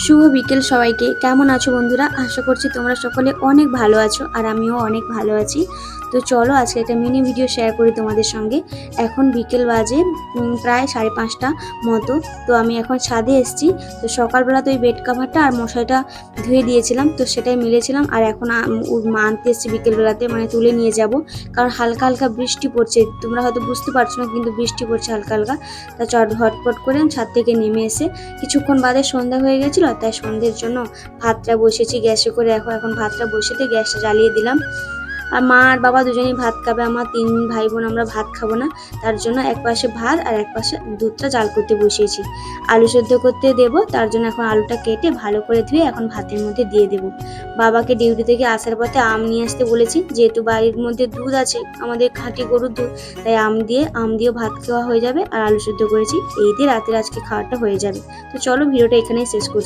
শুভ বিকেল সবাইকে। কেমন আছো বন্ধুরা? আশা করছি তোমরা সকলে অনেক ভালো আছো আর আমিও অনেক ভালো আছি। তো চলো আজকে একটা মিনি ভিডিও শেয়ার করি তোমাদের সঙ্গে। এখন বিকেল বাজে প্রায় 5:30 মতো। তো আমি এখন ছাদে এসেছি। তো সকালবেলা তো ওই বেড কাভারটা আর মশারিটা ধুয়ে দিয়েছিলাম, তো সেটাই মেলেছিলাম। আর এখন মা আনতে এসেছি বিকেলবেলাতে, মানে তুলে নিয়ে যাব। কারণ হালকা হালকা বৃষ্টি পড়ছে, তোমরা হয়তো বুঝতে পারছো না কিন্তু বৃষ্টি পড়ছে হালকা হালকা। তা ঝটপট করে আমি ছাদ থেকে নেমে এসে কিছুক্ষণ বাদে সন্ধ্যা হয়ে গেছিল, তাই সন্ধ্যের জন্য ভাতটা বসেছি গ্যাসে করে। এখন ভাতটা বসেতে গ্যাসটা জ্বালিয়ে দিলাম। আর মা আর বাবা দুজনেই ভাত খাবে, আমার 3 ভাই বোন আমরা ভাত খাবো না। তার জন্য এক পাশে ভাত আর এক পাশে দুধটা জাল করতে বসিয়েছি। আলু সেদ্ধ করতে দেব, তার জন্য এখন আলুটা কেটে ভালো করে ধুয়ে এখন ভাতের মধ্যে দিয়ে দেব। বাবাকে ডিউটি থেকে আসার পথে আম নিয়ে আসতে বলেছি, যেহেতু বাড়ির মধ্যে দুধ আছে, আমাদের খাঁটি গরুর দুধ, তাই আম দিয়েও ভাত খাওয়া হয়ে যাবে। আর আলু সেদ্ধ করেছি, এই দিয়ে রাতের আজকে খাওয়াটা হয়ে যাবে। তো চলো ভিডিওটা এখানেই শেষ করছি।